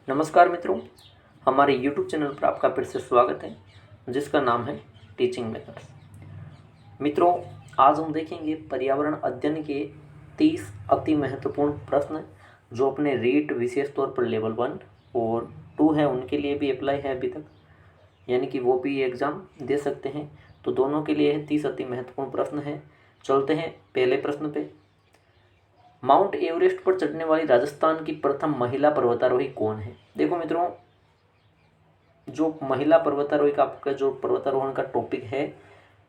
नमस्कार मित्रों, हमारे YouTube चैनल पर आपका फिर से स्वागत है, जिसका नाम है टीचिंग मेथड्स। मित्रों, आज हम देखेंगे पर्यावरण अध्ययन के 30 अति महत्वपूर्ण प्रश्न जो अपने रीट विशेष तौर पर लेवल 1 और 2 है उनके लिए भी अप्लाई है अभी तक, यानी कि वो भी एग्ज़ाम दे सकते हैं। तो दोनों के लिए 30 अति महत्वपूर्ण प्रश्न हैं। चलते हैं पहले प्रश्न पे। माउंट एवरेस्ट पर चढ़ने वाली राजस्थान की प्रथम महिला पर्वतारोही कौन है? देखो मित्रों, जो महिला पर्वतारोही का आपका जो पर्वतारोहण का टॉपिक है,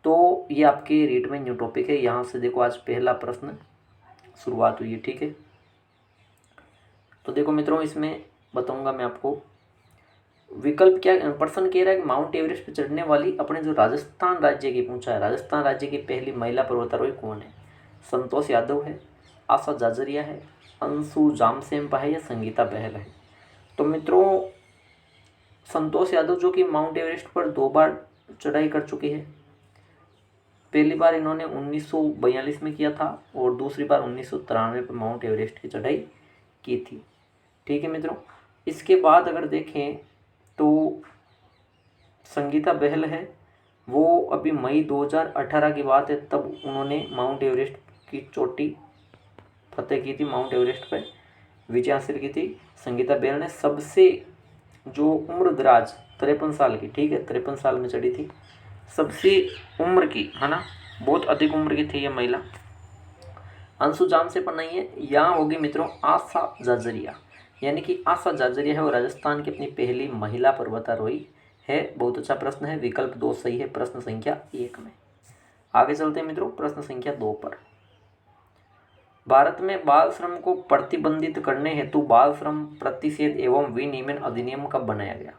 तो ये आपके रीट में न्यू टॉपिक है। यहाँ से देखो, आज पहला प्रश्न शुरुआत हुई है, ठीक है। तो देखो मित्रों, इसमें बताऊंगा मैं आपको विकल्प क्या। प्रश्न कह रहा है कि माउंट एवरेस्ट पर चढ़ने वाली अपने जो राजस्थान राज्य की पूछा है, राजस्थान राज्य की पहली महिला पर्वतारोही कौन है? संतोष यादव है, आशा जाजरिया है, अंशु जामसेंपा है या संगीता बहल है? तो मित्रों, संतोष यादव जो कि माउंट एवरेस्ट पर 2 बार चढ़ाई कर चुकी है। पहली बार इन्होंने 1942 में किया था और दूसरी बार 1993 पर माउंट एवरेस्ट की चढ़ाई की थी, ठीक है मित्रों। इसके बाद अगर देखें तो संगीता बहल है, वो अभी मई 2018 की बात है, तब उन्होंने माउंट एवरेस्ट की चोटी फतेह की थी, माउंट एवरेस्ट पर विजय हासिल की थी। संगीता बहल ने सबसे जो उम्र दराज 53 साल की, ठीक है, 53 साल में चढ़ी थी, सबसे उम्र की, है ना, बहुत अधिक उम्र की थी ये महिला। अंशु जामसेंपा नहीं है, यहाँ होगी मित्रों आशा जाजरिया, यानी कि आशा जाजरिया है वो राजस्थान की अपनी पहली महिला पर्वतारोही है। बहुत अच्छा प्रश्न है, विकल्प 2 सही है प्रश्न संख्या 1 में। आगे चलते हैं मित्रों प्रश्न संख्या 2 पर। भारत में बाल श्रम को प्रतिबंधित करने हेतु बाल श्रम प्रतिषेध एवं विनियमन अधिनियम कब बनाया गया?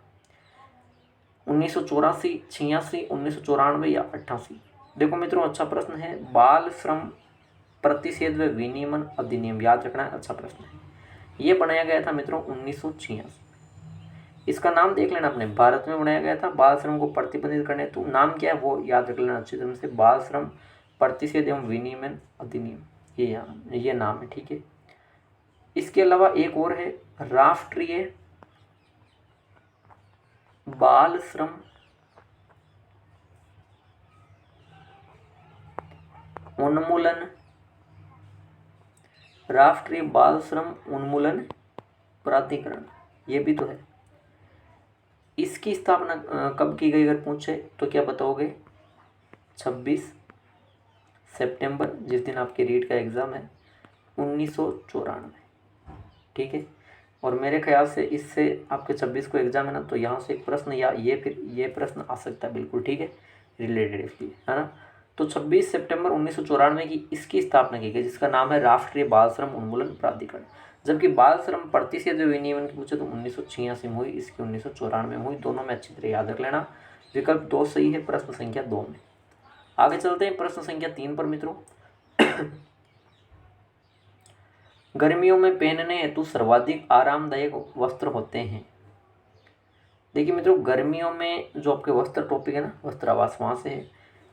1984, 86, 1994 या 88? देखो मित्रों, अच्छा प्रश्न है। बाल श्रम प्रतिषेध व विनियमन अधिनियम याद रखना है, अच्छा प्रश्न है। ये बनाया गया था मित्रों 1986। इसका नाम देख लेना आपने, भारत में बनाया गया था बाल श्रम को प्रतिबंधित करने हेतु। नाम क्या है वो याद रख लेना अच्छी तरह से, बाल श्रम प्रतिषेध एवं विनियमन अधिनियम, ये नाम है, ठीक है। इसके अलावा एक और है, राष्ट्रीय बाल श्रम उन्मूलन, राष्ट्रीय बाल श्रम उन्मूलन प्राधिकरण, ये भी तो है। इसकी स्थापना कब की गई अगर पूछे तो क्या बताओगे? 26 सितंबर, जिस दिन आपके रीट का एग्ज़ाम है, 1994, ठीक है। और मेरे ख्याल से इससे आपके 26 को एग्ज़ाम है ना, तो यहाँ से एक प्रश्न या ये प्रश्न आ सकता है बिल्कुल, ठीक है, रिलेटेड इसलिए, है ना। तो 26 सितंबर 1994 की इसकी स्थापना की गई, जिसका नाम है राष्ट्रीय बाल श्रम उन्मूलन प्राधिकरण। जबकि बाल श्रम प्रतिषेध विनियमन की पूछे तो 1986 में हुई, इसकी 1994 में हुई। दोनों में अच्छी तरह याद रख लेना। विकल्प 2 सही है प्रश्न संख्या 2 में। आगे चलते हैं प्रश्न संख्या 3 पर मित्रों। गर्मियों में पहनने हेतु सर्वाधिक आरामदायक वस्त्र होते हैं। देखिए मित्रों, गर्मियों में जो आपके वस्त्र टॉपिक है ना, वस्त्र आवास, वहाँ से है।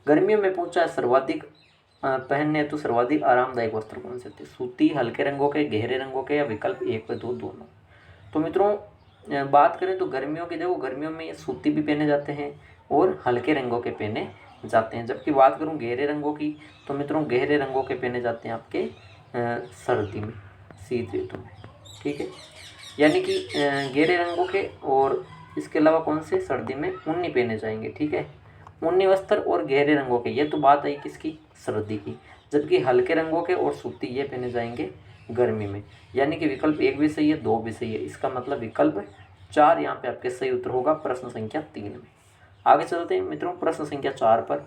गर्मियों में पूछा है सर्वाधिक पहनने हेतु सर्वाधिक आरामदायक वस्त्र कौन से थे? सूती, हल्के रंगों के, गहरे रंगों के, या विकल्प 1 व 2 दोनों? तो मित्रों, बात करें तो गर्मियों की, देखो गर्मियों में ये सूती भी पहने जाते हैं और हल्के रंगों के पहने जाते हैं। जबकि बात करूं गहरे रंगों की, तो मित्रों गहरे रंगों के पहने जाते हैं आपके सर्दी में, शीत ऋतु में, ठीक है। यानी कि गहरे रंगों के, और इसके अलावा कौन से? सर्दी में ऊनी पहने जाएंगे, ठीक है। ऊनी वस्त्र और गहरे रंगों के, ये तो बात आई किसकी? सर्दी की। जबकि हल्के रंगों के और सूती ये पहने जाएंगे गर्मी में। यानी कि विकल्प 1 भी सही है, 2 भी सही है। इसका मतलब विकल्प 4 यहाँ पे आपके सही उत्तर होगा प्रश्न संख्या 3 में। आगे चलते हैं मित्रों प्रश्न संख्या 4 पर।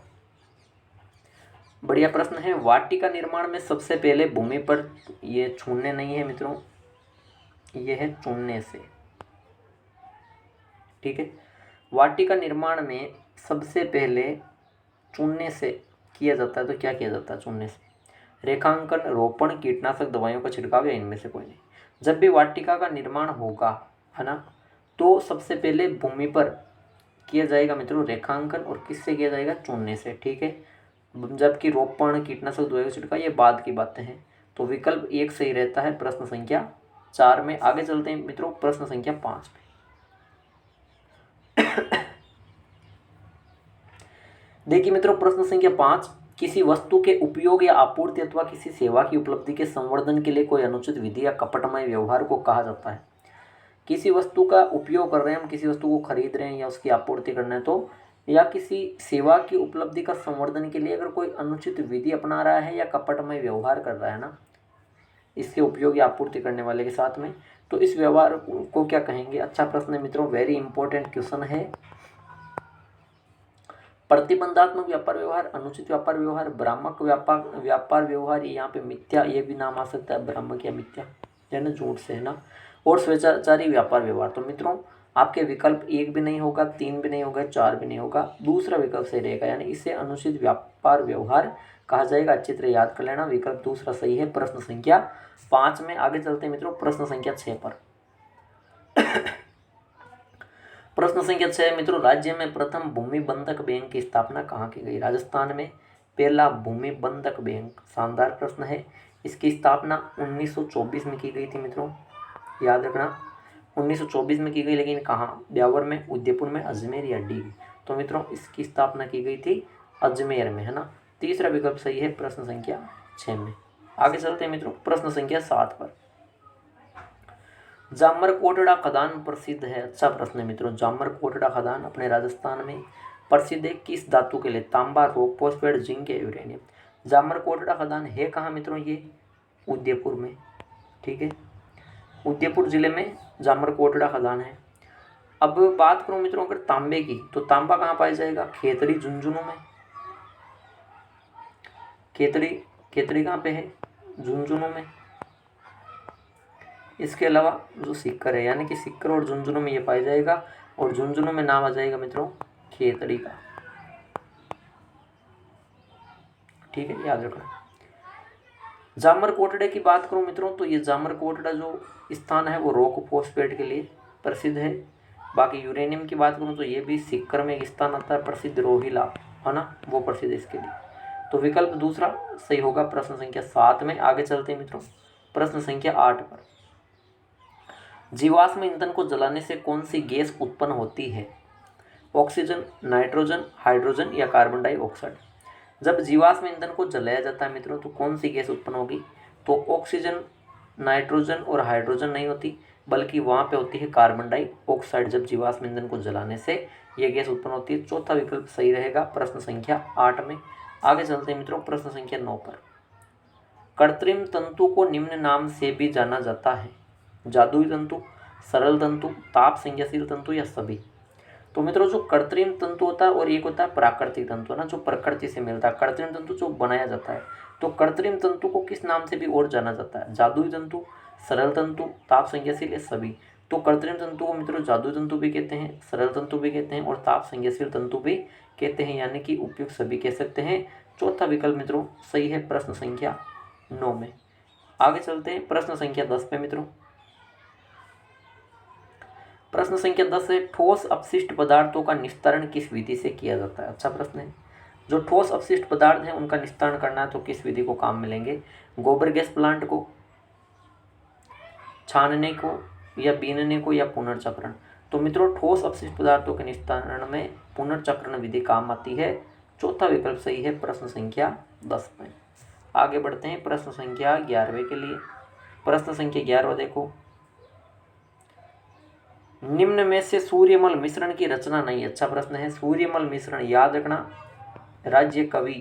बढ़िया प्रश्न है। वाटिका निर्माण में सबसे पहले भूमि पर, ये छूने नहीं है मित्रों, ये है चुनने से, ठीक है। वाटिका निर्माण में सबसे पहले चुनने से किया जाता है, तो क्या किया जाता है चुनने से? रेखांकन, रोपण, कीटनाशक दवाइयों का छिड़काव, या इनमें से कोई नहीं? जब भी वाटिका का निर्माण होगा, है ना, तो सबसे पहले भूमि पर किया जाएगा मित्रों रेखांकन, और किससे किया जाएगा? चुनने से, ठीक है। जबकि रोपण, कीटनाशक दवाइयों का छिड़काव ये बाद की बातें हैं। तो विकल्प 1 सही रहता है प्रश्न संख्या 4 में। आगे चलते हैं मित्रों प्रश्न संख्या 5 में। देखिए मित्रों प्रश्न संख्या 5, किसी वस्तु के उपयोग या आपूर्ति अथवा किसी सेवा की उपलब्धि के संवर्धन के लिए कोई अनुचित विधि या कपटमय व्यवहार को कहा जाता है। किसी वस्तु का उपयोग कर रहे हैं हम, किसी वस्तु को खरीद रहे हैं या उसकी आपूर्ति करना है तो, या किसी सेवा की उपलब्धि का संवर्धन के लिए अगर कोई अनुचित विधि अपना रहा है या कपटमय व्यवहार कर रहा है ना, इसके उपयोग या आपूर्ति करने वाले के साथ में, तो इस व्यवहार को क्या कहेंगे। अच्छा प्रश्न है मित्रों, वेरी इंपॉर्टेंट क्वेश्चन है। प्रतिबंधात्मक व्यापार व्यवहार, अनुचित व्यापार व्यवहार, भ्रामक व्यापार व्यवहार, यहाँ पे मिथ्या, ये भी नाम आ सकता है, भ्रामक या मिथ्या है ना, झूठ से है ना, और स्वेच्छाचारी व्यापार व्यवहार। तो मित्रों आपके विकल्प 1 भी नहीं होगा, 3 भी नहीं होगा, 4 भी नहीं होगा, दूसरा विकल्प सही रहेगा, यानी इसे अनुचित व्यापार व्यवहार कहा जाएगा। अच्छी तरह याद कर लेना, विकल्प दूसरा सही है प्रश्न संख्या 5 में। आगे चलते हैं मित्रों प्रश्न संख्या 6 पर। प्रश्न संख्या 6 मित्रों, राज्य में प्रथम भूमि बंधक बैंक की स्थापना कहाँ की गई। राजस्थान में पहला भूमि बंधक बैंक, शानदार प्रश्न है। इसकी स्थापना 1924 में की गई थी मित्रों, याद रखना 1924 में की गई, लेकिन कहाँ, ब्यावर में, उदयपुर में, अजमेर या डी। तो मित्रों इसकी स्थापना की गई थी अजमेर में, है ना। तीसरा विकल्प सही है प्रश्न संख्या 6 में। आगे चलते हैं मित्रों प्रश्न संख्या 7 पर। जामरकोटड़ा खदान प्रसिद्ध है। अच्छा प्रश्न है मित्रों, जामरकोटड़ा खदान अपने राजस्थान में प्रसिद्ध है किस धातु के लिए। तांबा, रॉक फॉस्फेट, जिंक या यूरेनियम। जामरकोटड़ा खदान है कहाँ मित्रों, ये उदयपुर में, ठीक है, उदयपुर जिले में जामरकोटड़ा खदान है। अब बात करूं मित्रों अगर तांबे की, तो तांबा कहाँ पाया जाएगा, खेतड़ी झुंझुनू में। खेतड़ी कहाँ पे है, झुंझुनू में। इसके अलावा जो सिक्कर है, यानी कि सिक्कर और झुंझुनू में ये पाया जाएगा, और झुंझुनू में नाम आ जाएगा मित्रों खेतड़ी का, ठीक है, याद रखना। जामरकोटड़े की बात करूं मित्रों, तो ये जामरकोटड़ा जो स्थान है वो रॉक फॉस्फेट के लिए प्रसिद्ध है। बाकी यूरेनियम की बात करूं तो ये भी सिक्कर में एक स्थान आता है प्रसिद्ध, रोहिला, है ना, वो प्रसिद्ध है इसके लिए। तो विकल्प दूसरा सही होगा प्रश्न संख्या 7 में। आगे चलते हैं मित्रों प्रश्न संख्या 8 पर। जीवाश्म ईंधन को जलाने से कौन सी गैस उत्पन्न होती है। ऑक्सीजन, नाइट्रोजन, हाइड्रोजन या कार्बन डाइऑक्साइड। जब जीवाश्म ईंधन को जलाया जाता है मित्रों तो कौन सी गैस उत्पन्न होगी, तो ऑक्सीजन, नाइट्रोजन और हाइड्रोजन नहीं होती, बल्कि वहाँ पे होती है कार्बन डाइऑक्साइड। जब जीवाश्म ईंधन को जलाने से यह गैस उत्पन्न होती है। चौथा विकल्प सही रहेगा प्रश्न संख्या 8 में। आगे चलते हैं मित्रों प्रश्न संख्या 9 पर। कृत्रिम तंतु को निम्न नाम से भी जाना जाता है। जादुई तंतु, सरल तंतु, ताप संज्ञाशील तंतु या सभी। तो मित्रों जो कृत्रिम तंतु होता है और एक होता है प्राकृतिक तंतु, है ना, जो प्रकृति से मिलता है। कृत्रिम तंतु जो बनाया जाता है, तो कृत्रिम तंतु को किस नाम से भी और जाना जाता है, जादुई तंतु, सरल तंतु, ताप संज्ञाशील या सभी। तो कृत्रिम तंतु को मित्रों जादुई तंतु भी कहते हैं, सरल तंतु भी कहते हैं और ताप संज्ञाशील तंतु भी कहते हैं, यानी कि उपयुक्त सभी कह सकते हैं। चौथा विकल्प मित्रों सही है प्रश्न संख्या 9 में। आगे चलते हैं प्रश्न संख्या 10 पे मित्रों। प्रश्न संख्या 10 है, ठोस अपशिष्ट पदार्थों का निस्तारण किस विधि से किया जाता है। अच्छा प्रश्न है। जो ठोस अपशिष्ट पदार्थ हैं उनका निस्तारण करना है तो किस विधि को काम मिलेंगे, गोबर गैस प्लांट को, छानने को या बीनने को या पुनर्चक्रण। तो मित्रों ठोस अपशिष्ट पदार्थों के निस्तारण में पुनर्चक्रण विधि काम आती है। चौथा विकल्प सही है प्रश्न संख्या 10 में। आगे बढ़ते हैं प्रश्न संख्या 11वें के लिए। प्रश्न संख्या 11 देखो, निम्न में से सूर्यमल मिश्रण की रचना नहीं। अच्छा प्रश्न है। सूर्यमल मिश्रण याद रखना, राज्य कवि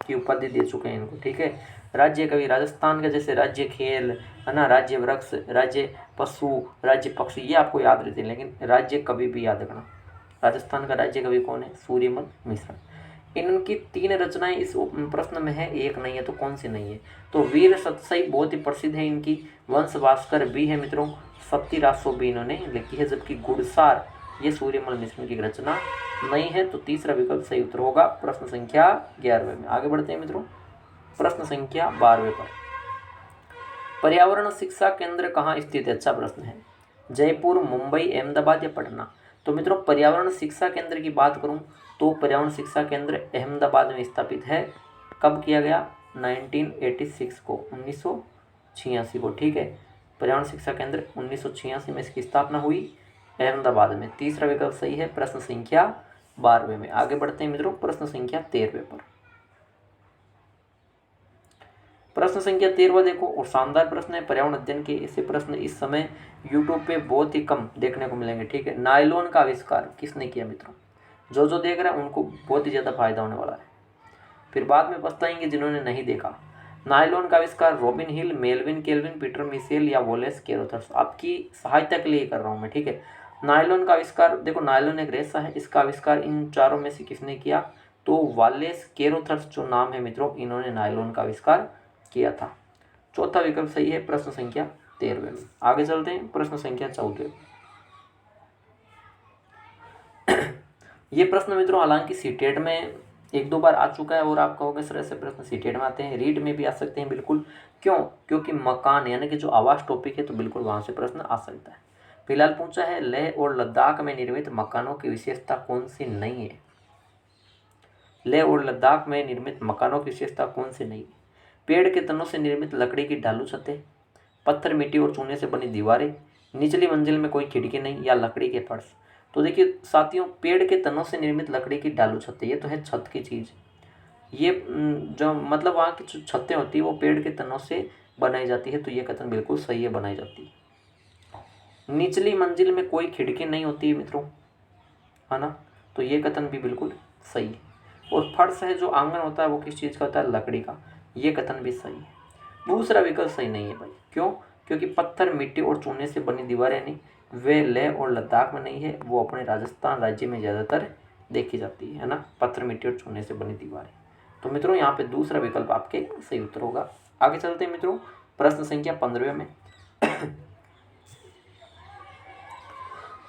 की उपाधि दे चुके हैं इनको, ठीक है। राज्य कवि राजस्थान का जैसे राज्य खेल, है ना, राज्य वृक्ष, राज्य पशु, राज्य पक्षी, ये आपको याद रहते हैं, लेकिन राज्य कवि भी याद रखना। राजस्थान का राज्य कवि कौन है, सूर्यमल मिश्रण। इनकी 3 रचनाएं इस प्रश्न में है, एक नहीं है, तो कौन सी नहीं है, तो वीर सतसई बहुत ही प्रसिद्ध है इनकी। वंश भास्कर भी है मित्रों, सप्ती रासो भी इन्होंने लिखी है, जबकि गुड़सार ये सूर्यमल मिश्रण की रचना नहीं है। तो तीसरा विकल्प सही उत्तर होगा प्रश्न संख्या 11वें में। आगे बढ़ते हैं मित्रों प्रश्न संख्या 12वें पर। पर्यावरण शिक्षा केंद्र कहाँ स्थित है। अच्छा प्रश्न है। जयपुर, मुंबई, अहमदाबाद या पटना। तो मित्रों पर्यावरण शिक्षा केंद्र की बात करूं तो पर्यावरण शिक्षा केंद्र अहमदाबाद में स्थापित है। कब किया गया, 1986 को, 1986 को, ठीक है। पर्यावरण शिक्षा केंद्र 1986 में इसकी स्थापना हुई अहमदाबाद में। तीसरा विकल्प सही है। प्रश्न संख्या 12वें में आगे बढ़ते हैं मित्रों, प्रश्न संख्या 13वें पर। प्रश्न संख्या 13वां देखो, और शानदार प्रश्न है पर्यावरण अध्ययन के। ऐसे प्रश्न इस समय यूट्यूब पे बहुत ही कम देखने को मिलेंगे, ठीक है। नायलॉन का आविष्कार किसने किया मित्रों? जो देख रहे हैं उनको बहुत ही ज़्यादा फायदा होने वाला है, फिर बाद में पछताएंगे जिन्होंने नहीं देखा। नायलॉन का आविष्कार रॉबिन हिल, मेल्विन केल्विन, पीटर मिशेल या वोलेस कैरोथर्स। आपकी सहायता के लिए कर रहा हूँ मैं, ठीक है। नायलॉन का आविष्कार, देखो नायलॉन एक रेशा है, इसका आविष्कार इन चारों में से किसने किया? तो वालेस कैरोथर्स जो नाम है मित्रों, इन्होंने नायलॉन का आविष्कार किया था। चौथा विकल्प सही है प्रश्न संख्या 13वें में। आगे चलते हैं प्रश्न संख्या 14। ये प्रश्न मित्रों हालांकि सीटेट में एक दो बार आ चुका है, और आप कहोगे सर ऐसे प्रश्न सीटेट में आते हैं, रीट में भी आ सकते हैं, बिल्कुल। क्यों? क्योंकि मकान यानी कि जो आवास टॉपिक है, तो बिल्कुल वहाँ से प्रश्न आ सकता है। फिलहाल पूछा है लेह और लद्दाख में निर्मित मकानों की विशेषता कौन सी नहीं है? लेह और लद्दाख में निर्मित मकानों की विशेषता कौन सी नहीं है? पेड़ के तनों से निर्मित लकड़ी की ढालू छतें, पत्थर, मिट्टी और चूने से बनी दीवारें, निचली मंजिल में कोई खिड़की नहीं, या लकड़ी के फर्श। तो देखिए साथियों, पेड़ के तनों से निर्मित लकड़ी की ढालू छतें, ये तो है छत की चीज़। ये जो मतलब वहाँ की जो छतें होती है वो पेड़ के तनों से बनाई जाती है, तो ये कथन बिल्कुल सही है, बनाई जाती है। निचली मंजिल में कोई खिड़की नहीं होती है मित्रों, है ना, तो ये कथन भी बिल्कुल सही है। और फर्श है जो आंगन होता है वो किस चीज़ का होता है? लकड़ी का, ये कथन भी सही है। दूसरा विकल्प सही नहीं है भाई। क्यों? क्योंकि पत्थर, मिट्टी और चूने से बनी दीवारें नहीं, वे लेह और लद्दाख में नहीं है, वो अपने राजस्थान राज्य में ज़्यादातर देखी जाती है ना, पत्थर, मिट्टी और चूने से बनी दीवारें। तो मित्रों यहाँ पे दूसरा विकल्प आपके सही उत्तर होगा। आगे चलते हैं मित्रों प्रश्न संख्या 15वें में।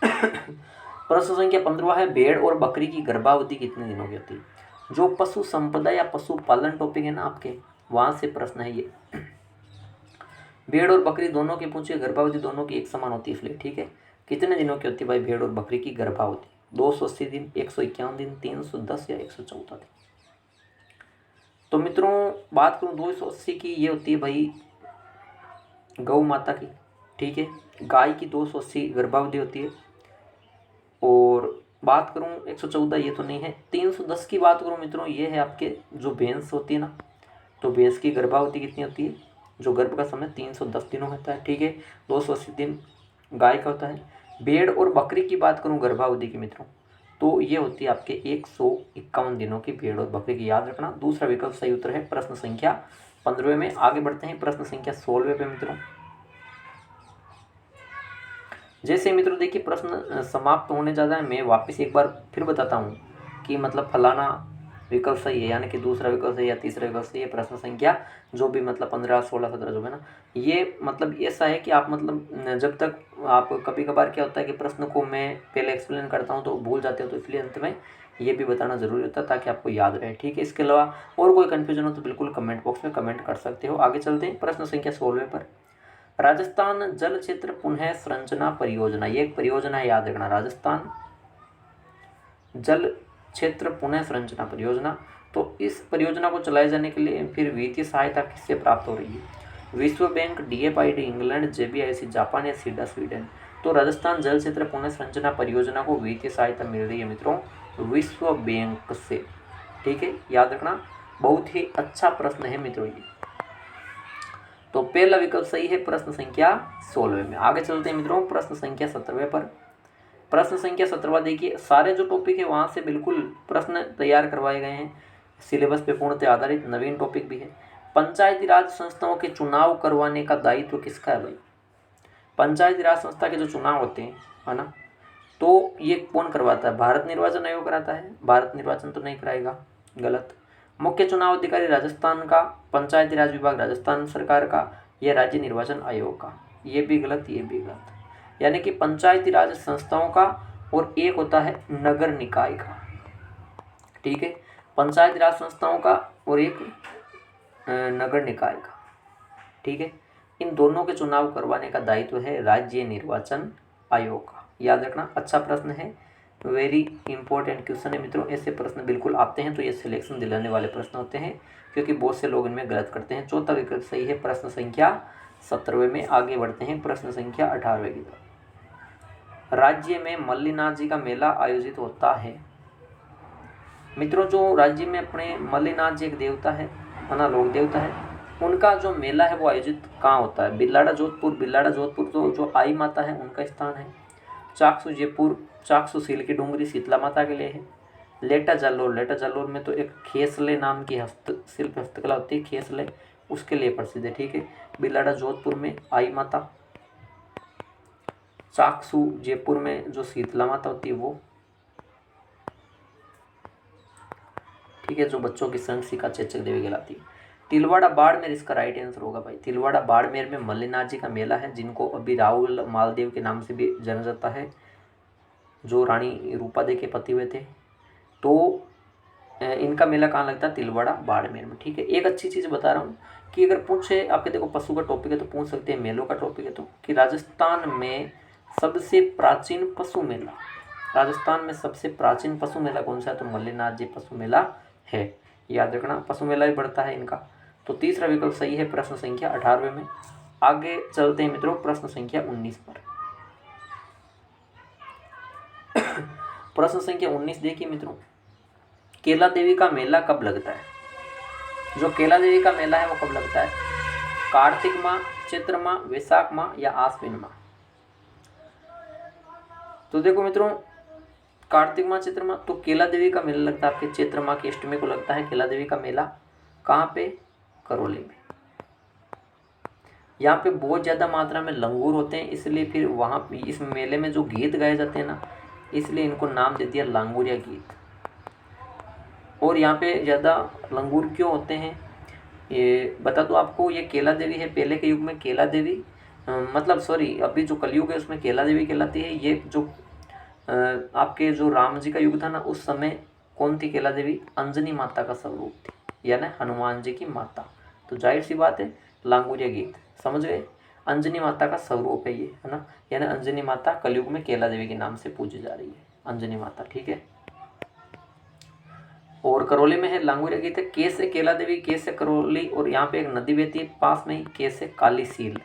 प्रश्न संख्या 15 है, भेड़ और बकरी की गर्भावधि कितने दिनों की होती है? जो पशु संपदा या पशुपालन टॉपिक है ना आपके, वहां से प्रश्न है ये। भेड़ और बकरी दोनों की पूछिए, गर्भावधि दोनों की एक समान होती है इसलिए, ठीक है। कितने दिनों की होती है भाई भेड़ और बकरी की गर्भावधि? 280 दिन, 151 दिन, 310 या 114 दिन। तो मित्रों बात करूं 280 की, ये होती है भाई गौ माता की, ठीक है। गाय की 280 गर्भावधि होती है। और बात करूं 114 ये तो नहीं है। 310 की बात करूं मित्रों, ये है आपके जो भैंस होती है ना, तो भैंस की गर्भावधि कितनी होती है? जो गर्भ का समय 310 दिनों होता है, ठीक है। 280 दिन गाय का होता है। भेड़ और बकरी की बात करूं गर्भावधि की मित्रों, तो ये होती है आपके 151 दिनों की भेड़ और बकरी की, याद रखना। दूसरा विकल्प सही उत्तर है प्रश्न संख्या 15वें में। आगे बढ़ते हैं प्रश्न संख्या 16वें पे मित्रों। जैसे मित्रों देखिए प्रश्न समाप्त होने जा रहा है, मैं वापस एक बार फिर बताता हूँ कि मतलब फलाना विकल्प सही है, यानी कि दूसरा विकल्प सही है या तीसरा विकल्प सही है। प्रश्न संख्या जो भी मतलब 15, 16, 17 जो है ना, ये मतलब ऐसा है कि आप मतलब जब तक आप कभी कभार क्या होता है कि प्रश्न को मैं पहले एक्सप्लेन करता हूँ तो भूल जाते हो, तो इसलिए अंत में ये भी बताना जरूरी होता है ताकि आपको याद रहे, ठीक है। इसके अलावा और कोई कन्फ्यूजन हो तो बिल्कुल कमेंट बॉक्स में कमेंट कर सकते हो। आगे चलते हैं प्रश्न संख्या 16 पर। राजस्थान जल क्षेत्र पुनः संरचना परियोजना, ये एक परियोजना है, याद रखना, राजस्थान जल क्षेत्र पुनः संरचना परियोजना। तो इस परियोजना को चलाए जाने के लिए फिर वित्तीय सहायता किससे प्राप्त हो रही है? विश्व bank, DFID England, JBIC Japan या सीडा स्वीडन। तो राजस्थान जल क्षेत्र पुनः संरचना परियोजना को वित्तीय सहायता मिल रही है मित्रों विश्व बैंक से, ठीक है, याद रखना। बहुत ही अच्छा प्रश्न है मित्रों ये। तो पहला विकल्प सही है प्रश्न संख्या 16 में। आगे चलते हैं मित्रों प्रश्न संख्या 17 पर। प्रश्न संख्या 17 देखिए, सारे जो टॉपिक है वहाँ से बिल्कुल प्रश्न तैयार करवाए गए हैं, सिलेबस पे पूर्णतः आधारित, नवीन टॉपिक भी है। पंचायती राज संस्थाओं के चुनाव करवाने का दायित्व किसका है भाई? पंचायती राज संस्था के जो चुनाव होते हैं, है ना, तो ये कौन करवाता है? भारत निर्वाचन आयोग कराता है? भारत निर्वाचन तो नहीं कराएगा, गलत। मुख्य चुनाव अधिकारी राजस्थान का, पंचायती राज विभाग राजस्थान सरकार का, या राज्य निर्वाचन आयोग का? ये भी गलत, ये भी गलत। यानी कि पंचायती राज संस्थाओं का और एक होता है नगर निकाय का, ठीक है। पंचायती राज संस्थाओं का और एक नगर निकाय का, ठीक है। इन दोनों के चुनाव करवाने का दायित्व है राज्य निर्वाचन आयोग का, याद रखना। अच्छा प्रश्न है, वेरी इंपॉर्टेंट क्वेश्चन है मित्रों। ऐसे प्रश्न बिल्कुल आते हैं तो ये सिलेक्शन दिलाने वाले प्रश्न होते हैं, क्योंकि बहुत से लोग इनमें गलत करते हैं। चौथा विकल्प सही है प्रश्न संख्या 17वें में। आगे बढ़ते हैं प्रश्न संख्या 18वें की तरफ। राज्य में मल्लिनाथ जी का मेला आयोजित होता है। मित्रों, जो राज्य में अपने मल्लिनाथ जी एक देवता है, ना लोक देवता है, उनका जो मेला है वो आयोजित कहाँ होता है? बिल्लाड़ा जोधपुर तो जो आई माता है उनका स्थान है। चाकसू जयपुर, चाकसू सील की डूंगरी शीतला माता के लिए है। लेटा जालोर में तो एक खेसले नाम की हस्तकला होती है, खेसले, उसके लिए प्रसिद्ध है। ठीक है, बिल्लाड़ा जोधपुर में आई माता, चाकसू जयपुर में जो शीतला माता होती है वो। ठीक है, जो बच्चों की संशिका चेचक देवी कहलाती है। तिलवाड़ा बाड़मेर इसका राइट आंसर होगा भाई। तिलवाड़ा बाड़मेर में मल्लिनाथ जी का मेला है, जिनको अभी राहुल मालदेव के नाम से भी जाना जाता है, जो रानी रूपादे के पति हुए थे। तो इनका मेला कहाँ लगता है? तिलवाड़ा बाड़मेर में। ठीक है, एक अच्छी चीज़ बता रहा हूँ कि अगर पूछे आपके, देखो पशु का टॉपिक है तो पूछ सकते हैं, मेलों का टॉपिक है तो, कि राजस्थान में सबसे प्राचीन पशु मेला, राजस्थान में सबसे प्राचीन पशु मेला कौन सा है? तो मल्लिनाथ जी पशु मेला है। याद रखना, पशु मेला भी बढ़ता है इनका। तो तीसरा विकल्प सही है प्रश्न संख्या 18वें में। आगे चलते हैं मित्रों प्रश्न संख्या 19 पर। प्रश्न संख्या 19 देखिए मित्रों, केला देवी का मेला कब लगता है? जो केला देवी का मेला है वो कब लगता है? कार्तिक माह, चैत्र माह, वैशाख माह या आश्विन माह? तो देखो मित्रों, कार्तिक माह, चैत्र माह, तो केला देवी का मेला लगता है आपके चैत्र माह की अष्टमी को लगता है केला देवी का मेला। कहाँ पे? करौली में। यहाँ पे बहुत ज़्यादा मात्रा में लंगूर होते हैं, इसलिए फिर वहाँ इस मेले में जो गीत गाए जाते हैं ना, इसलिए इनको नाम दे दिया लांगुरिया गीत। और यहाँ पे ज़्यादा लंगूर क्यों होते हैं ये बता दो आपको। ये केला देवी है, पहले के युग में केला देवी, मतलब सॉरी, अभी जो कलयुग है उसमें केला देवी कहलाती है। ये जो आपके जो राम जी का युग था ना, उस समय कौन थी केला देवी? अंजनी माता का स्वरूप थी, यानी हनुमान जी की माता। तो जाहिर सी बात है लांगुरिया गीत, समझ गए? अंजनी माता का स्वरूप है ये, है ना, यानी अंजनी माता कलयुग में केला देवी के नाम से पूजी जा रही है, अंजनी माता। ठीक है, और करौली में है लांगुरिया गीत है। के से केला देवी, के से करौली, और यहाँ पे एक नदी बहती है पास में ही, के से काली सील।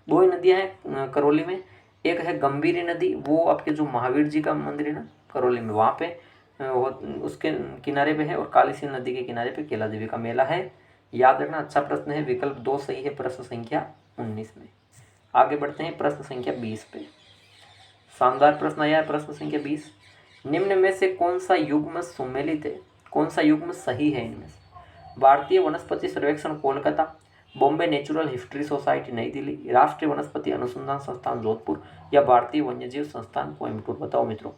दो ही नदियाँ हैं करौली में। एक है गंभीरी नदी, वो आपके जो महावीर जी का मंदिर है ना करौली में, वहाँ पे उसके किनारे पे है, और काली सील नदी के किनारे पे केला देवी का मेला है। याद रखना, अच्छा प्रश्न है, विकल्प 2 सही है प्रश्न संख्या 19 में। आगे बढ़ते हैं प्रश्न संख्या 20 पे। शानदार प्रश्न आया है प्रश्न संख्या 20। निम्न में से कौन सा युग्म सुमेलित है? कौन सा युग्म सही है इनमें से? भारतीय वनस्पति सर्वेक्षण Kolkata, Bombay natural history society नई दिल्ली, राष्ट्रीय वनस्पति अनुसंधान संस्थान जोधपुर या भारतीय वन्यजीव संस्थान कोयम्बटूर? बताओ मित्रों।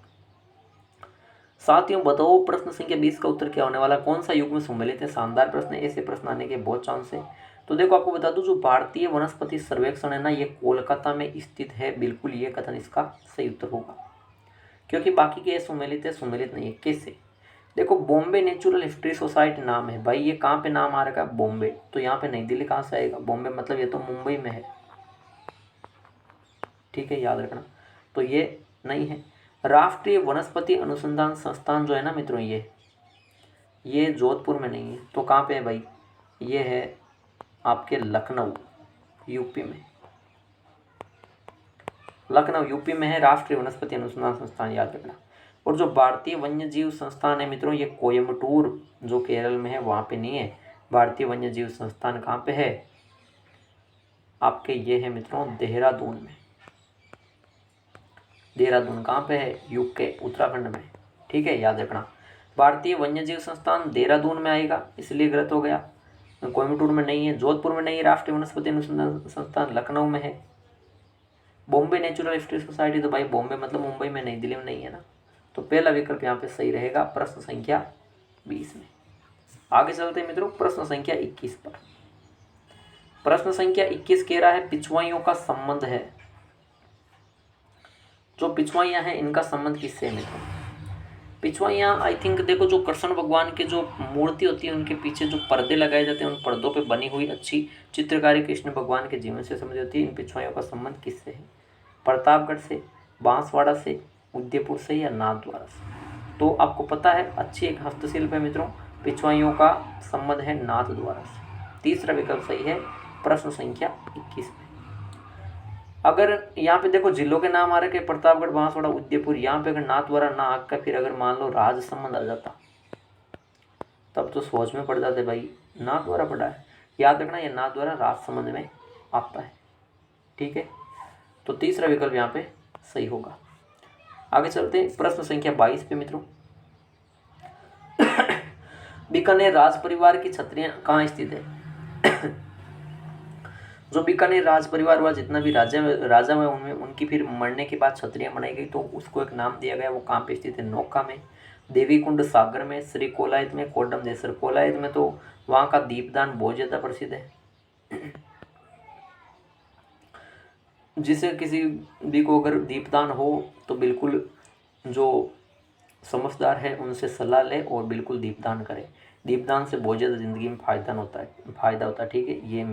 साथियों बताओ प्रश्न संख्या 20 का उत्तर क्या होने वाला? कौन सा युग्म सुमेलित है? शानदार प्रश्न है, ऐसे प्रश्न आने के बहुत चांस है। तो देखो आपको बता दूं, जो भारतीय वनस्पति सर्वेक्षण है ना, ये कोलकाता में स्थित है। बिल्कुल ये कथन इसका सही उत्तर होगा, क्योंकि बाकी के सुमेलित है, सुमेलित नहीं है। कैसे? देखो, बॉम्बे नेचुरल हिस्ट्री सोसाइटी नाम है भाई, ये कहाँ पे नाम आ रखा है? बॉम्बे। तो यहाँ पे नई दिल्ली कहाँ से आएगा? बॉम्बे, मतलब ये तो मुंबई में है। ठीक है, याद रखना। तो ये नहीं है। राष्ट्रीय वनस्पति अनुसंधान संस्थान जो है ना मित्रों, ये जोधपुर में नहीं है। तो कहाँ पे है भाई? ये है आपके लखनऊ, यूपी में। लखनऊ यूपी में है राष्ट्रीय वनस्पति अनुसंधान संस्थान, याद रखना। और जो भारतीय वन्यजीव संस्थान है मित्रों, ये कोयम्बटूर जो केरल में है वहाँ पे नहीं है। भारतीय वन्यजीव संस्थान कहाँ पे है आपके? ये है मित्रों देहरादून में। देहरादून कहाँ पे है? यूके, उत्तराखंड में। ठीक है, याद रखना। भारतीय वन्यजीव संस्थान देहरादून में आएगा, इसलिए गलत हो गया। कोयम्बटूर में नहीं है, जोधपुर में नहीं है। राष्ट्रीय वनस्पति अनुसंधान संस्थान लखनऊ में है। बॉम्बे नेचुरल हिस्ट्री सोसाइटी, तो भाई बॉम्बे मतलब मुंबई में, नई दिल्ली में नहीं है ना। तो पहला विकल्प यहाँ पे सही रहेगा प्रश्न संख्या 20 में। आगे चलते हैं मित्रों प्रश्न संख्या 21 पर। प्रश्न संख्या 21 कह रहा है पिछवाइयों का संबंध है। जो पिछवाइयाँ हैं इनका संबंध किससे है मित्रों? पिछवाइयाँ आई थिंक, देखो जो कृष्ण भगवान के जो मूर्ति होती है उनके पीछे जो पर्दे लगाए जाते हैं, उन पर्दों पे बनी हुई अच्छी चित्रकारी कृष्ण भगवान के जीवन से संबंधित होती है। इन पिछवाइयों का संबंध किससे है? प्रतापगढ़ से, बांसवाड़ा से, उदयपुर से या नाथद्वारा से? तो आपको पता है, अच्छी एक हस्तशिल्प है मित्रों, पिछवाइयों का संबंध है नाथद्वारा से। तीसरा विकल्प सही है प्रश्न संख्या 21 में। अगर यहाँ पे देखो जिलों के नाम आ रहे हैं प्रतापगढ़, बांसवाड़ा, उदयपुर, यहाँ पे अगर नाथद्वारा ना आकर फिर अगर मान लो राजसमंद आ जाता तब तो सोच में पड़ जाते भाई नाथद्वारा पड़ा है। याद रखना ये नाथद्वारा राजसमंद में आता है। ठीक है, तो तीसरा विकल्प यहाँ पे सही होगा। आगे चलते हैं प्रश्न संख्या 22 पे मित्रों। बीकानेर राज परिवार की छत्रियां कहाँ स्थित है? जो बीकानेर राज परिवार हुआ, जितना भी राजा हुआ उनमें उनकी फिर मरने के बाद छत्रियां बनाई गई तो उसको एक नाम दिया गया। वो कहाँ पे स्थित है? नौका में, देवीकुंड सागर में, श्री कोलायत में, कोडम देसर। कोलायत में तो वहाँ का दीपदान बहुत ज़्यादा प्रसिद्ध है। जिसे किसी भी को अगर दीपदान हो तो बिल्कुल जो समझदार है उनसे सलाह ले और बिल्कुल दीपदान करे। दीपदान से बहुत ज़्यादा ज़िंदगी में फ़ायदा होता है। ठीक है, ये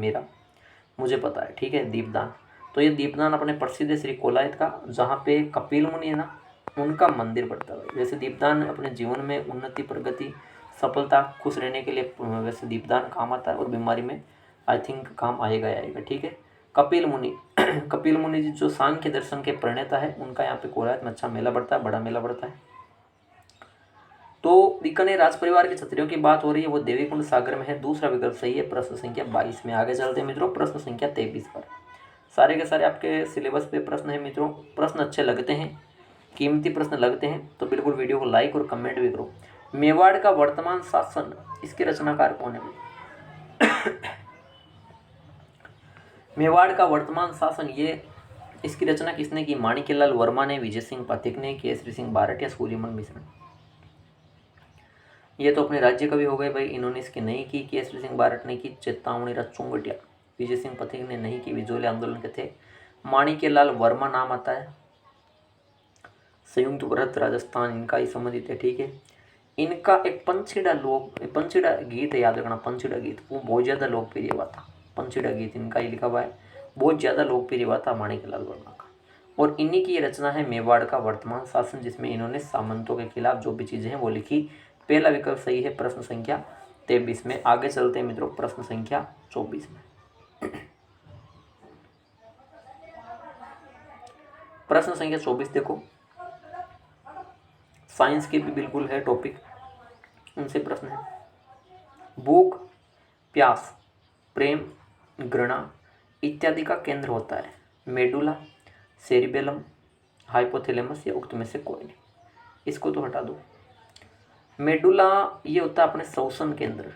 मुझे पता है। ठीक है, दीपदान तो ये दीपदान अपने प्रसिद्ध है श्री कोलायत का, जहाँ पे कपिल मुनि है ना उनका मंदिर पड़ता है। जैसे दीपदान अपने जीवन में उन्नति, प्रगति, सफलता, खुश रहने के लिए वैसे दीपदान काम आता है और बीमारी में आई थिंक काम आएगा। ठीक है, कपिल मुनि कपिल मुनि जी जो सांख्य दर्शन के प्रणेता है, उनका यहाँ पे कोलायत में अच्छा मेला बढ़ता है, बड़ा मेला बढ़ता है। तो बीकानेर राज परिवार की छत्रियों की बात हो रही है, वो देवीकुंड सागर में है। दूसरा विकल्प सही है प्रश्न संख्या 22 में। आगे चलते हैं मित्रों प्रश्न संख्या 23 पर। सारे के सारे आपके सिलेबस पे प्रश्न है मित्रों। प्रश्न अच्छे लगते हैं, कीमती प्रश्न लगते हैं तो बिल्कुल वीडियो को लाइक और कमेंट भी करो। मेवाड़ का वर्तमान शासन, इसके रचनाकार कौन है? मेवाड़ का वर्तमान शासन, ये इसकी रचना किसने की? माणिक्यलाल वर्मा ने, विजय सिंह पाठक ने, केसरी सिंह बारट या सूर्यमन मिश्र। ये तो अपने राज्य कवि हो गए भाई, इन्होंने इसकी नहीं की। केसरी सिंह बारट ने की। चेतावनी चुंगटिया। विजय सिंह पथिक ने नहीं की, विजोले आंदोलन के थे। माणिक्यलाल वर्मा नाम आता है। संयुक्त भारत राजस्थान इनका ही संबंधित है। ठीक है, इनका एक पंचीड़ा गीत है, याद रखना पंचीड़ा गीत, वो बहुत ज़्यादा लोकप्रिय हुआ था। पंचीड़ा गीत इनका ही लिखा हुआ है, बहुत ज़्यादा लोकप्रिय हुआ था माणिक्यलाल वर्मा का। और इन्हीं की ये रचना है मेवाड़ का वर्तमान शासन, जिसमें इन्होंने सामंतों के खिलाफ जो भी चीज़ें हैं वो लिखी। पहला विकल्प सही है प्रश्न संख्या 23 में। आगे चलते हैं मित्रों प्रश्न संख्या 24 में। प्रश्न संख्या 24 देखो, साइंस के भी बिल्कुल है टॉपिक, उनसे प्रश्न है। भूख, प्यास, प्रेम, घृणा इत्यादि का केंद्र होता है मेडुला, सेरिबेलम, हाइपोथैलेमस या उक्त में से कोई नहीं। इसको तो हटा दो। मेडुला ये होता है अपने श्वसन केंद्र।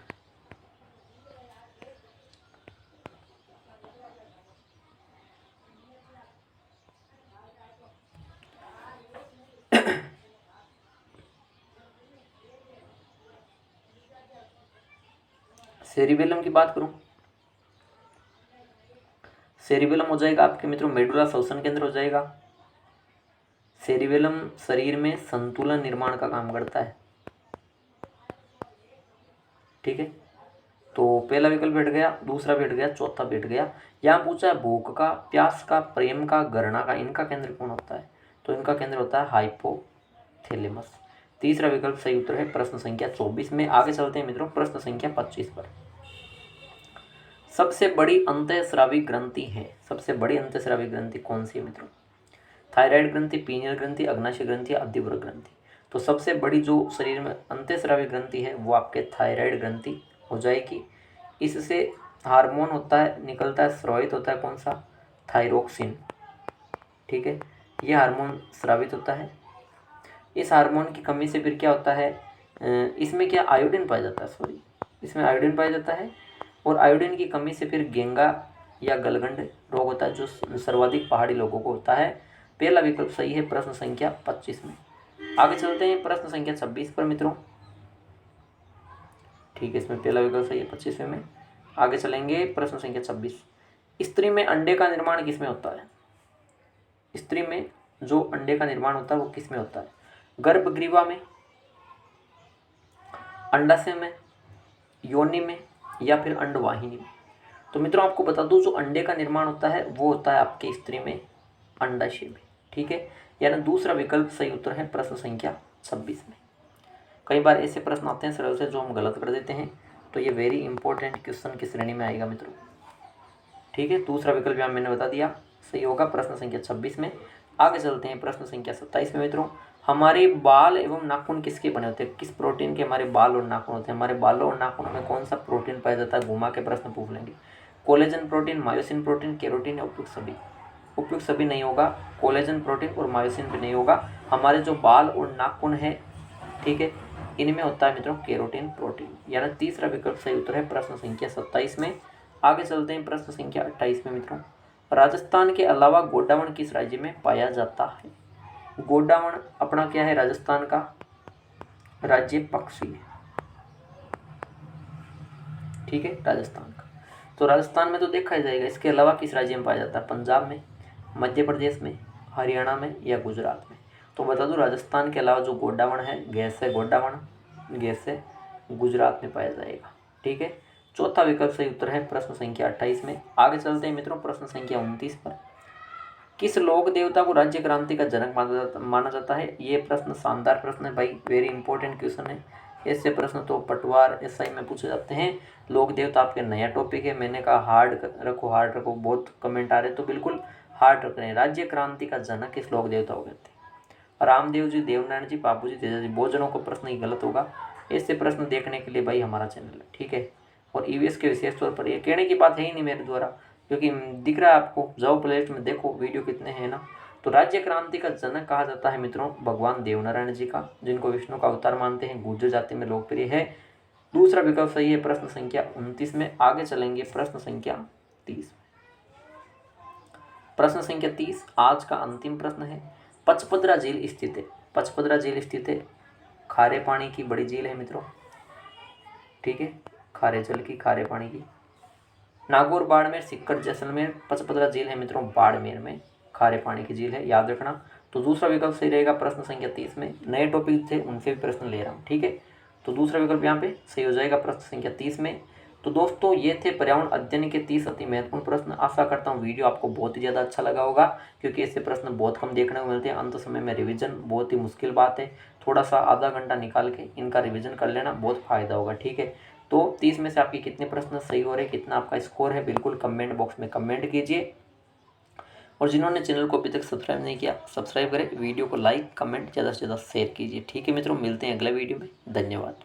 सेरिबेलम की बात करूं, सेरिबेलम हो जाएगा आपके मित्रों मेडुला श्वसन केंद्र हो जाएगा। सेरिबेलम शरीर में संतुलन निर्माण का काम करता है। ठीक है, तो पहला विकल्प बैठ गया, दूसरा बैठ गया, चौथा बैठ गया। यहाँ पूछा है भूख का, प्यास का, प्रेम का, घृणा का, इनका केंद्र कौन होता है? तो इनका केंद्र होता है हाइपोथैलेमस। तीसरा विकल्प सही उत्तर है प्रश्न संख्या 24 में। आगे चलते हैं मित्रों प्रश्न संख्या 25 पर। सबसे बड़ी अंतःस्रावी ग्रंथि है, सबसे बड़ी अंतःस्रावी ग्रंथि कौन सी है मित्रों? थायराइड ग्रंथि, पीनियल ग्रंथि, अग्नाशय ग्रंथि, अधिवृक्क ग्रंथि। तो सबसे बड़ी जो शरीर में अंतःस्रावी ग्रंथि है वो आपके थायराइड ग्रंथि हो जाएगी। इससे हार्मोन होता है, निकलता है, स्रावित होता है, कौन सा? थायरोक्सिन। ठीक है, ये हार्मोन स्रावित होता है। इस हार्मोन की कमी से फिर क्या होता है, इसमें क्या आयोडीन पाया जाता है, सॉरी इसमें आयोडीन पाया जाता है। और आयोडीन की कमी से फिर गेंगा या गलगंड रोग होता है, जो सर्वाधिक पहाड़ी लोगों को होता है। पहला विकल्प सही है प्रश्न संख्या 25 में। आगे चलते हैं प्रश्न संख्या 26 पर मित्रों। ठीक है, इसमें पहला विकल्प सही है 25वें में। आगे चलेंगे प्रश्न संख्या 26। स्त्री में अंडे का निर्माण किसमें होता है? स्त्री में जो अंडे का निर्माण होता है वो किसमें होता है? गर्भग्रीवा में, अंडाशय में, योनि में या फिर अंडवाहिनी में? तो मित्रों आपको बता दूं जो अंडे का निर्माण होता है वो होता है आपके स्त्री में अंडाशय में। ठीक है, यानी दूसरा विकल्प सही उत्तर है प्रश्न संख्या 26 में। कई बार ऐसे प्रश्न आते हैं सरल से जो हम गलत कर देते हैं, तो ये वेरी इंपॉर्टेंट क्वेश्चन की श्रेणी में आएगा मित्रों। ठीक है, दूसरा विकल्प यहाँ मैंने बता दिया सही होगा प्रश्न संख्या 26 में। आगे चलते हैं प्रश्न संख्या 27 में मित्रों। हमारे बाल एवं नाखून किसके बने होते हैं? किस प्रोटीन के हमारे बाल और नाखून होते हैं? हमारे बालों और नाखूनों में कौन सा प्रोटीन पाया जाता है? घुमा के प्रश्न पूछ लेंगे। Collagen protein, myosin protein, carotene या उपयुक्त सभी? उपयुक्त सभी नहीं होगा, कोलेजन प्रोटीन और मायोसिन भी नहीं होगा। हमारे जो बाल और नाखून है, ठीक है, इनमें होता है मित्रों केरोटीन प्रोटीन, यानी तीसरा विकल्प सही उत्तर है प्रश्न संख्या 27 में। आगे चलते हैं प्रश्न संख्या 28 में मित्रों। राजस्थान के अलावा गोडावण किस राज्य में पाया जाता है? गोडावण अपना क्या है? राजस्थान का राज्य पक्षी है, ठीक है, राजस्थान का। तो राजस्थान में तो देखा ही जाएगा, इसके अलावा किस राज्य में पाया जाता है? पंजाब में, मध्य प्रदेश में, हरियाणा में या गुजरात में? तो बता दूं, राजस्थान के अलावा जो गोडावण है, गैस है गोडावण, गैस है गुजरात में पाया जाएगा, ठीक है। चौथा विकल्प सही उत्तर है प्रश्न संख्या 28 में। आगे चलते हैं मित्रों प्रश्न संख्या 29 पर। किस लोक देवता को राज्य क्रांति का जनक माना जाता है? ये प्रश्न शानदार प्रश्न है भाई, वेरी इंपॉर्टेंट क्वेश्चन है। ऐसे प्रश्न तो पटवार एसआई में पूछे जाते हैं। लोक देवता आपके नया टॉपिक है, मैंने कहा हार्ड रखो हार्ड रखो, बहुत कमेंट आ रहे तो बिल्कुल हार्ड रख रहे हैं। राज्य क्रांति का जनक किस लोक देवता को कहते हैं? रामदेव जी, देवनारायण जी, बापू जी, तेजा जी। बहुत जनों को प्रश्न ही गलत होगा। ऐसे प्रश्न देखने के लिए भाई हमारा चैनल है, ठीक है। और ईवीएस के विशेष तौर पर ये कहने की बात है ही नहीं मेरे द्वारा, क्योंकि दिख रहा है आपको, जाओ प्लेलिस्ट में देखो वीडियो कितने हैं ना। तो राज्य क्रांति का जनक कहा जाता है मित्रों भगवान देवनारायण जी का, जिनको विष्णु का अवतार मानते हैं, गुर्जर जाति में लोकप्रिय है। दूसरा विकल्प सही है प्रश्न संख्या 29 में। आगे चलेंगे प्रश्न संख्या 30। प्रश्न संख्या 30 आज का अंतिम प्रश्न है। पचपदरा झील स्थित है, पचपदरा झील स्थित है, खारे पानी की बड़ी झील है मित्रों, ठीक है, खारे जल की, खारे पानी की। नागौर, बाड़मेर, सीकर, जैसलमेर, पचपदरा झील है मित्रों बाड़मेर में, खारे पानी की झील है, याद रखना। तो दूसरा विकल्प सही रहेगा प्रश्न संख्या 30 में। नए टॉपिक थे उनसे भी प्रश्न ले रहा हूँ, ठीक है। तो दूसरा विकल्प यहाँ पे सही हो जाएगा प्रश्न संख्या 30 में। तो दोस्तों ये थे पर्यावरण अध्ययन के 30 अति महत्वपूर्ण प्रश्न। आशा करता हूँ वीडियो आपको बहुत ही ज़्यादा अच्छा लगा होगा, क्योंकि ऐसे प्रश्न बहुत कम देखने को मिलते हैं। अंत समय में रिवीजन बहुत ही मुश्किल बात है, थोड़ा सा आधा घंटा निकाल के इनका रिवीजन कर लेना, बहुत फायदा होगा, ठीक है। तो 30 में से आपके कितने प्रश्न सही हो रहे हैं, कितना आपका स्कोर है, बिल्कुल कमेंट बॉक्स में कमेंट कीजिए। और जिन्होंने चैनल को अभी तक सब्सक्राइब नहीं किया, सब्सक्राइब करें, वीडियो को लाइक कमेंट ज़्यादा से ज़्यादा शेयर कीजिए, ठीक है मित्रों। मिलते हैं अगले वीडियो में, धन्यवाद।